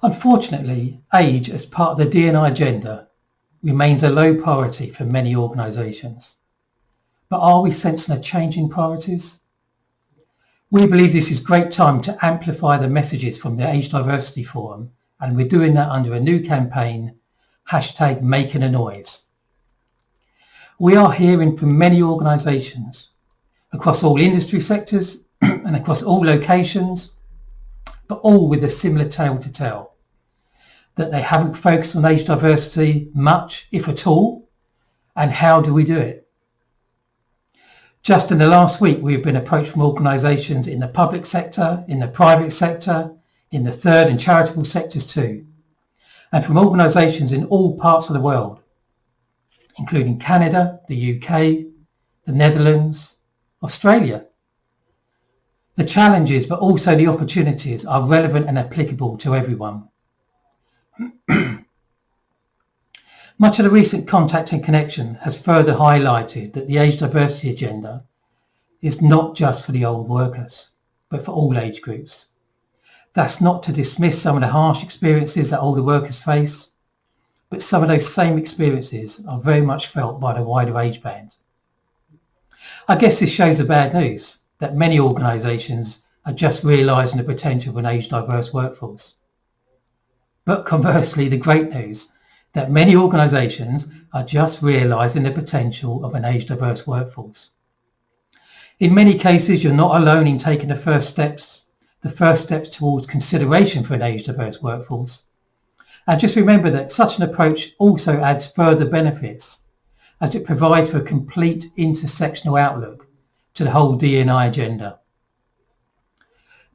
Unfortunately, age as part of the D&I agenda remains a low priority for many organisations. But are we sensing a change in priorities? We believe this is a great time to amplify the messages from the Age Diversity Forum, and we're doing that under a new campaign, #MakingANoise. We are hearing from many organisations across all industry sectors and across all locations, but all with a similar tale to tell, that they haven't focused on age diversity much, if at all, and how do we do it? Just in the last week, we've been approached from organisations in the public sector, in the private sector, in the third and charitable sectors too, and from organisations in all parts of the world, including Canada, the UK, the Netherlands, Australia. The challenges, but also the opportunities, are relevant and applicable to everyone. Much of the recent contact and connection has further highlighted that the age diversity agenda is not just for the old workers, but for all age groups. That's not to dismiss some of the harsh experiences that older workers face, but some of those same experiences are very much felt by the wider age band. I guess this shows the bad news, that many organisations are just realising the potential of an age diverse workforce. But conversely, the great news, that many organisations are just realising the potential of an age diverse workforce. In many cases, you're not alone in taking the first steps towards consideration for an age diverse workforce. And just remember that such an approach also adds further benefits, as it provides for a complete intersectional outlook to the whole D&I agenda.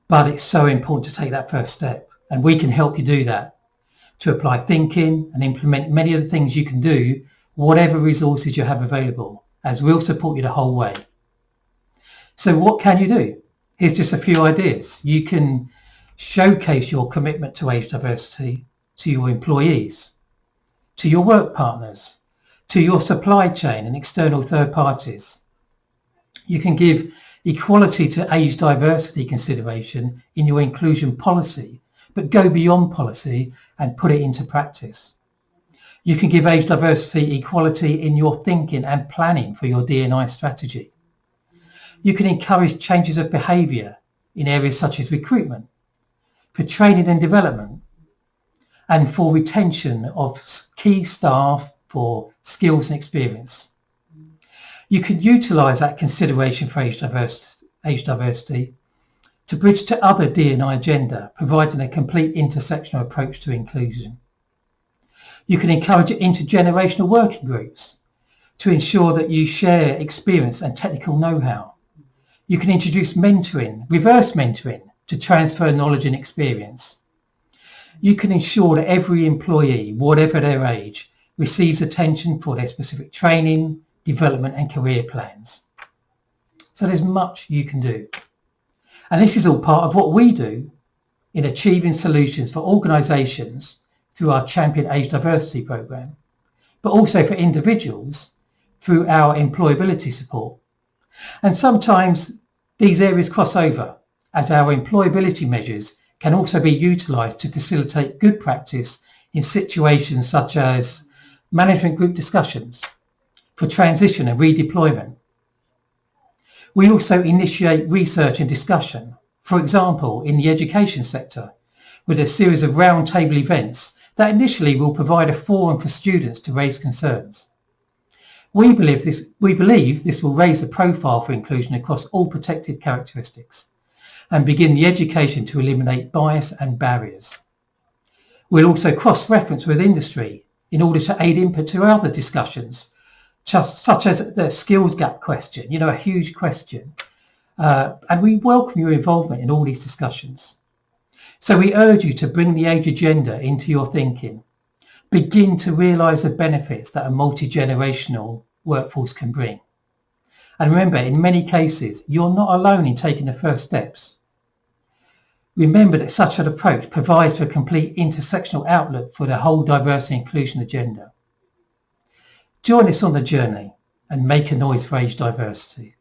But it's so important to take that first step, and we can help you do that, to apply thinking and implement many of the things you can do, whatever resources you have available, as we'll support you the whole way. So what can you do? Here's just a few ideas. You can showcase your commitment to age diversity to your employees, to your work partners, to your supply chain and external third parties. You can give equality to age diversity consideration in your inclusion policy, but go beyond policy and put it into practice. You can give age diversity equality in your thinking and planning for your D&I strategy. You can encourage changes of behaviour in areas such as recruitment, for training and development, and for retention of key staff for skills and experience. You can utilise that consideration for age diversity to bridge to other D&I agenda, providing a complete intersectional approach to inclusion. You can encourage intergenerational working groups to ensure that you share experience and technical know-how. You can introduce mentoring, reverse mentoring, to transfer knowledge and experience. You can ensure that every employee, whatever their age, receives attention for their specific training, development and career plans. So there's much you can do. And this is all part of what we do in achieving solutions for organisations through our Champion Age Diversity programme, but also for individuals through our employability support. And sometimes these areas cross over, as our employability measures can also be utilised to facilitate good practice in situations such as management group discussions, for transition and redeployment. We also initiate research and discussion, for example, in the education sector, with a series of roundtable events that initially will provide a forum for students to raise concerns. We believe this will raise the profile for inclusion across all protected characteristics and begin the education to eliminate bias and barriers. We'll also cross-reference with industry in order to aid input to other discussions, such as the skills gap question, a huge question. And we welcome your involvement in all these discussions. So we urge you to bring the age agenda into your thinking. Begin to realise the benefits that a multi-generational workforce can bring. And remember, in many cases, you're not alone in taking the first steps. Remember that such an approach provides for a complete intersectional outlook for the whole diversity and inclusion agenda. Join us on the journey and make a noise for age diversity.